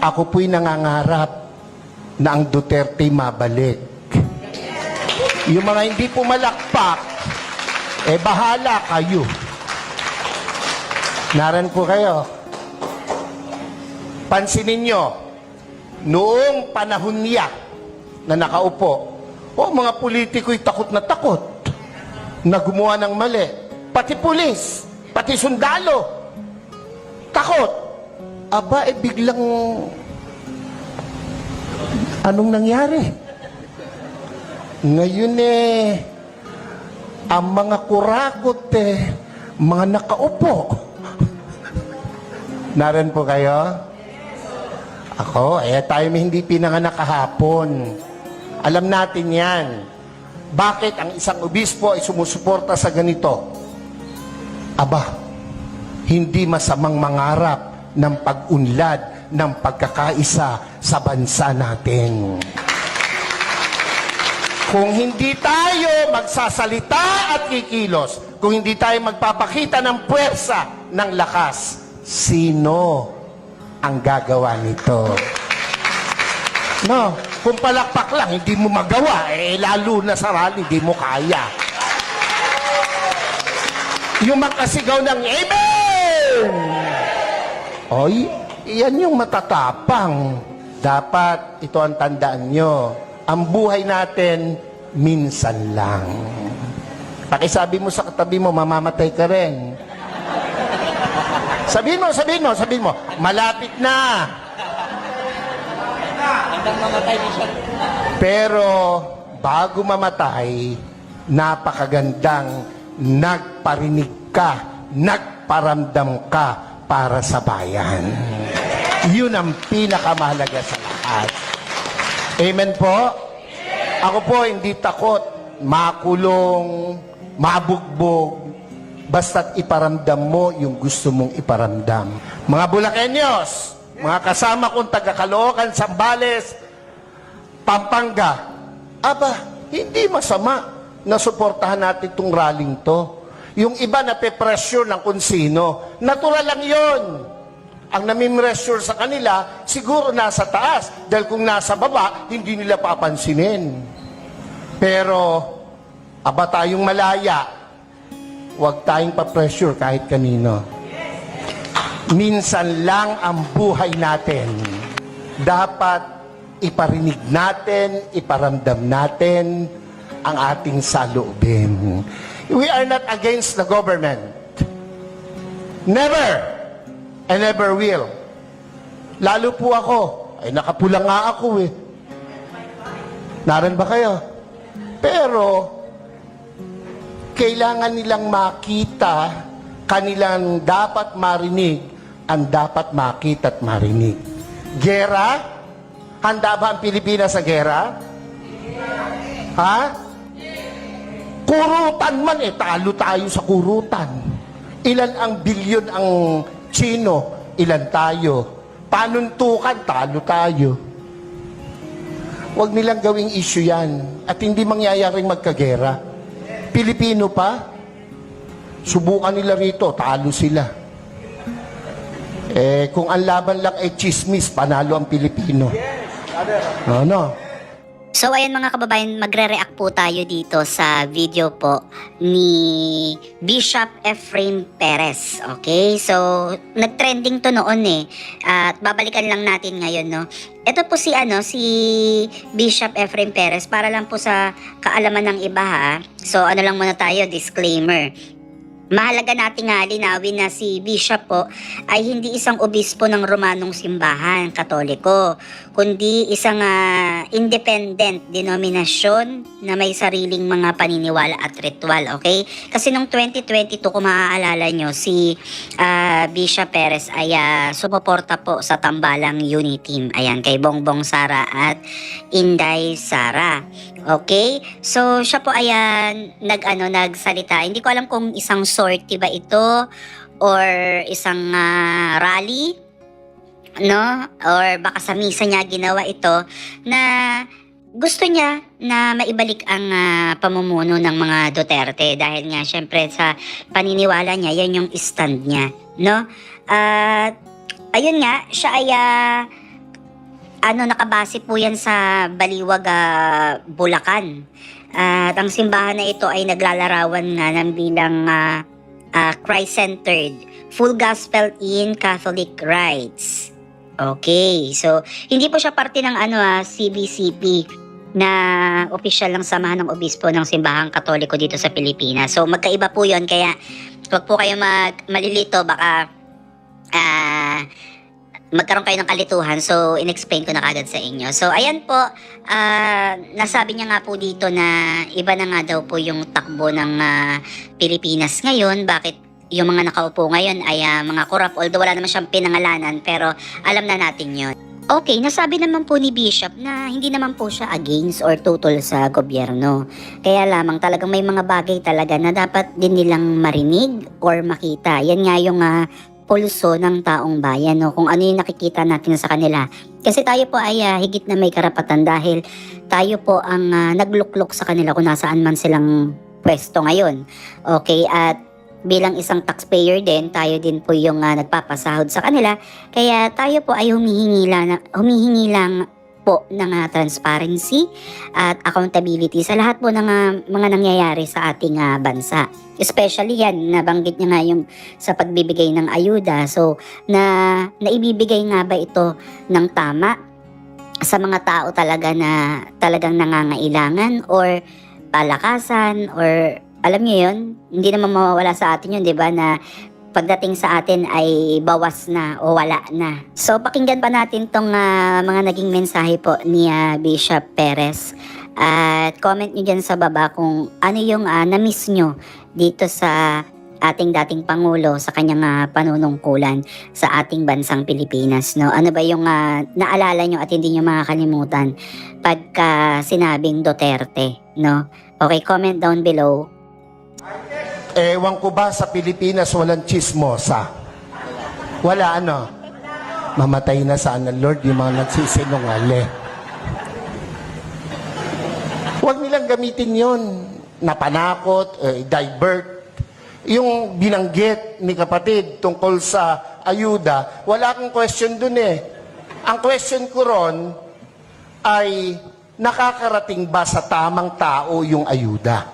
Ako po'y nangangarap na ang Duterte mabalik. Yung mga hindi pumalakpak, bahala kayo. Naran po kayo. Pansinin nyo, noong panahon niya na nakaupo, mga politiko'y takot na gumawa ng mali. Pati pulis, pati sundalo, takot. Aba, biglang, anong nangyari? Ngayon ang mga kurakot mga nakaupo. Naran po kayo? Ako, tayo may hindi pinanganak kahapon. Alam natin yan. Bakit ang isang obispo ay sumusuporta sa ganito? Aba, hindi masamang mangarap ng pag-unlad ng pagkakaisa sa bansa natin. Kung hindi tayo magsasalita at kikilos, kung hindi tayo magpapakita ng puwersa, ng lakas, sino ang gagawa nito? No, kung palakpak lang, hindi mo magawa, lalo na sa rally, hindi mo kaya. Yung makasigaw ng Amen! Oy, yan yung matatapang. Dapat, ito ang tandaan nyo, ang buhay natin, minsan lang. Pakisabi mo sa katabi mo, mamamatay ka rin. Sabihin mo, malapit na. Pero, bago mamatay, napakagandang nagparinig ka, nagparamdam ka para sa bayan. Yun ang pinakamahalaga sa lahat. Amen po? Ako po hindi takot makulong, mabugbog, basta't iparamdam mo yung gusto mong iparamdam. Mga Bulakenyos, mga kasama kong taga-Caloocan, Zambales, Pampanga, hindi masama na suportahan natin itong rallying to. Yung iba na pe-pressure ng kung sino, natural lang yon. Ang nami-pressure sa kanila, siguro nasa taas. Dahil kung nasa baba, hindi nila papansinin. Pero, tayong malaya, huwag tayong pa-pressure kahit kanino. Minsan lang ang buhay natin. Dapat iparinig natin, iparamdam natin ang ating saloobin. We are not against the government. Never! And never will. Lalo po ako. Nakapula nga ako Naran ba kayo? Pero, kailangan nilang makita, kanilang dapat marinig, ang dapat makita at marinig. Gera? Handa ba ang Pilipinas sa gera? Ha? Kurutan man talo tayo sa kurutan. Ilan ang bilyon ang Chino, ilan tayo? Panuntukan, talo tayo. Huwag nilang gawing issue yan. At hindi mangyayaring magkagera. Pilipino pa, subukan nila rito, talo sila. Kung ang laban lang ay chismis, panalo ang Pilipino. No. So ayan mga kababayan, magre-react po tayo dito sa video po ni Bishop Efrain Perez. Okay? So nag-trending to noon at babalikan lang natin ngayon, no. Ito po si Bishop Efrain Perez, para lang po sa kaalaman ng iba ha. So ano lang muna tayo, disclaimer. Mahalaga nating linawin na si Bishop po ay hindi isang obispo ng Romanong Simbahan, Katoliko, kundi isang independent denominasyon na may sariling mga paniniwala at ritual, okay? Kasi nung 2022, kung maaalala nyo, si Bishop Perez ay sumuporta po sa Tambalang Unity Team. Ayan, kay Bongbong Sara at Inday Sara. Okay? So, siya po ay nagsalita. Hindi ko alam kung isang sortie ba ito or isang rally, no? Or baka sa misa niya ginawa ito na gusto niya na maibalik ang pamumuno ng mga Duterte dahil nga syempre sa paniniwala niya, yan yung stand niya, no? Ayun nga, siya ay nakabase po yan sa Baliwag, Bulacan. At ang simbahan na ito ay naglalarawan nga ng bilang Christ-centered, full gospel in Catholic rites. Okay, so hindi po siya parte ng CBCP na opisyal ng samahan ng obispo ng simbahang katoliko dito sa Pilipinas. So magkaiba po 'yon, kaya wag po kayo malilito, baka magkaroon kayo ng kalituhan. So, in-explain ko na kagad sa inyo. So, ayan po, nasabi niya nga po dito na iba na nga daw po yung takbo ng Pilipinas ngayon. Bakit yung mga nakaupo ngayon ay mga korap? Although wala naman siyang pinangalanan, pero alam na natin yon. Okay, nasabi naman po ni Bishop na hindi naman po siya against or tutol sa gobyerno. Kaya lamang talagang may mga bagay talaga na dapat din nilang marinig or makita. Yan nga yung pulso ng taong bayan, no? Kung ano yung nakikita natin sa kanila. Kasi tayo po ay higit na may karapatan dahil tayo po ang nagluklok sa kanila kung nasaan man silang pwesto ngayon. Okay, at bilang isang taxpayer din, tayo din po yung nagpapasahod sa kanila. Kaya tayo po ay humihingi lang po ng transparency at accountability sa lahat po ng mga nangyayari sa ating bansa. Especially yan, nabanggit niya nga yung sa pagbibigay ng ayuda. So, naibibigay nga ba ito ng tama sa mga tao talaga na talagang nangangailangan or palakasan or alam niyo yun, hindi naman mawawala sa atin yun, di ba, na pagdating sa atin ay bawas na o wala na. So, pakinggan pa natin tong mga naging mensahe po ni Bishop Perez. At comment nyo dyan sa baba kung ano yung na-miss nyo dito sa ating dating Pangulo sa kanyang panunungkulan sa ating bansang Pilipinas. No? Ano ba yung naalala nyo at hindi nyo makakalimutan pagka sinabing Duterte? No? Okay, comment down below. Ewan ko ba sa Pilipinas walang chismosa? Wala Mamatay na sana Lord yung mga nagsisinungali. Huwag nilang gamitin yon na panakot, divert. Yung binanggit ni kapatid tungkol sa ayuda, wala akong question dun Ang question ko ron ay nakakarating ba sa tamang tao yung ayuda?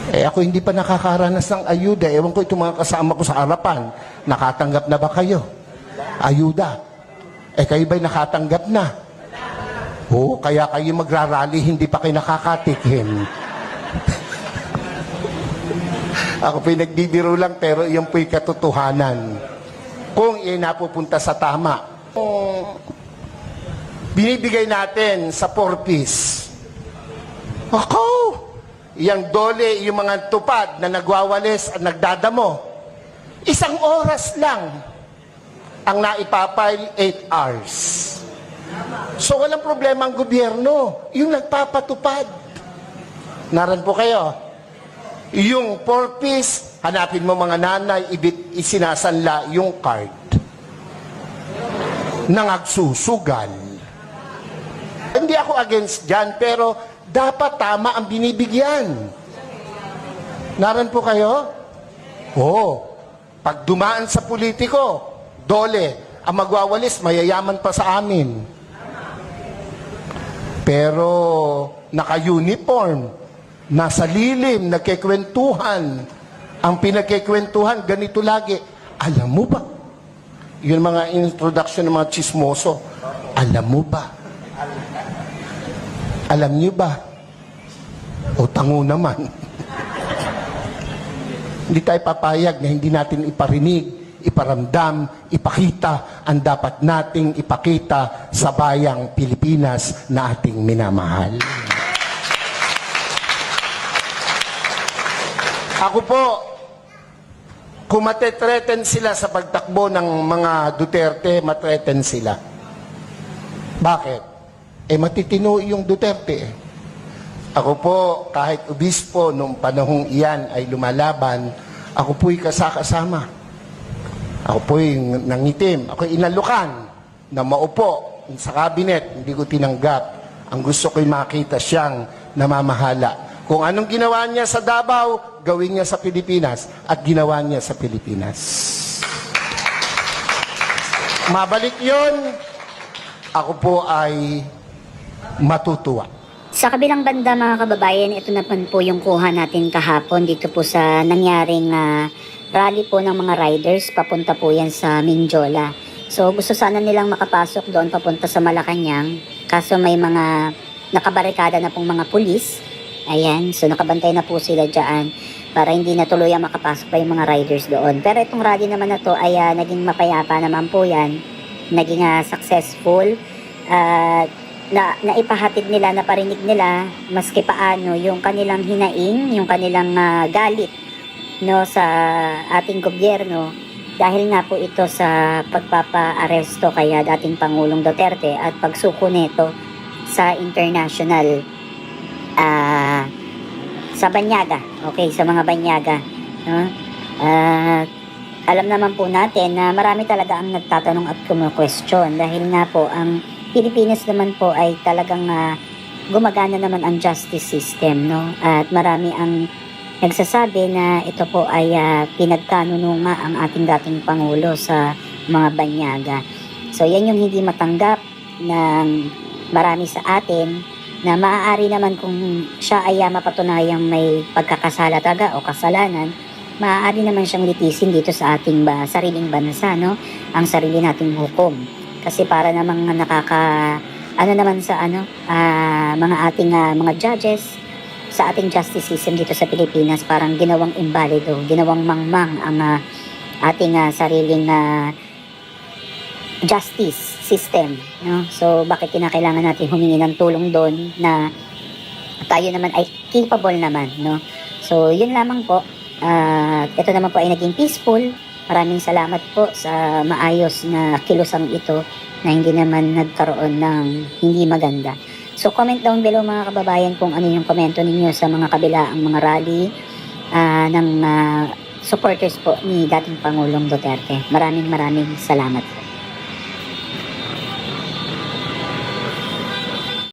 Ako hindi pa nakakaranas ng ayuda. Ewan ko itong mga kasama ko sa harapan. Nakatanggap na ba kayo? Ayuda. Kayo ba'y nakatanggap na? Oo, kaya kayo magrarally, hindi pa kayo nakakatikim. Ako po'y nagbibiro lang, pero iyan po'y katotohanan. Kung iyan napupunta sa tama. Kung binibigay natin sa 4-piece, yang dole, yung mga tupad na nagwawalis at nagdadamo, 1 oras lang ang naipapile 8 hours. So walang problema ang gobyerno, yung nagpapatupad. Naran po kayo. Yung 4-piece, hanapin mo mga nanay, isinasanla yung card. Nangagsusugal. Hindi ako against dyan, pero dapat tama ang binibigyan. Naran po kayo? Pag dumaan sa politiko, dole, ang magwawalis, mayayaman pa sa amin. Pero, naka-uniform, nasa lilim, nagkikwentuhan. Ang pinagkikwentuhan, ganito lagi. Alam mo ba? Yun mga introduction ng mga chismoso. Alam mo ba? Alam niyo ba? O tango naman. Hindi tayo papayag na hindi natin iparinig, iparamdam, ipakita ang dapat nating ipakita sa bayang Pilipinas na ating minamahal. Ako po, kung matetreten sila sa pagtakbo ng mga Duterte, matreten sila. Bakit? Matitino yung Duterte. Ako po, kahit obispo, nung panahong iyan ay lumalaban, ako po'y kasakasama. Ako po'y nangitim. Ako'y inalukan na maupo sa kabinet. Hindi ko tinanggap. Ang gusto ko'y makita siyang namamahala. Kung anong ginawa niya sa Davao, gawin niya sa Pilipinas. At ginawa niya sa Pilipinas. Mabalik yon ako po ay matutuwa. Sa kabilang banda mga kababayan, ito naman po yung kuha natin kahapon dito po sa nangyaring rally po ng mga riders. Papunta po yan sa Minjola. So gusto sana nilang makapasok doon papunta sa Malacanang. Kaso may mga nakabarikada na pong mga pulis. Ayan, so nakabantay na po sila dyan para hindi na tuluyang makapasok pa yung mga riders doon. Pero itong rally naman na to ay naging mapayapa naman po yan. Naging successful. Naipahatid nila, naparinig nila maski paano yung kanilang hinaing, yung kanilang galit no sa ating gobyerno dahil nga po ito sa pagpapa-aresto kaya dating Pangulong Duterte at pagsuko nito sa international sa banyaga, okay, sa mga banyaga, no? Alam naman po natin na marami talaga ang nagtatanong at kumu-question dahil nga po ang Pilipinas naman po ay talagang gumagana naman ang justice system, no? At marami ang nagsasabi na ito po ay pinagkanununga ang ating dating Pangulo sa mga banyaga. So yan yung hindi matanggap ng marami sa atin na maaari naman kung siya ay mapatunayang may pagkakasala talaga o kasalanan, maaari naman siyang litisin dito sa ating sariling bansa, no? Ang sarili nating hukom. Kasi para namang naman sa mga ating mga judges sa ating justice system dito sa Pilipinas, parang ginawang imbalido, ginawang mangmang ang ating sariling justice system, no? So bakit kinakailangan natin humingi ng tulong doon na tayo naman ay capable naman, no? So yun lamang po. Ito naman po ay naging peaceful. Maraming salamat po sa maayos na kilusang ito na hindi naman nagkaroon ng hindi maganda. So comment down below mga kababayan kung ano yung komento ninyo sa mga kabilaang mga rally ng supporters po ni dating Pangulong Duterte. Maraming salamat.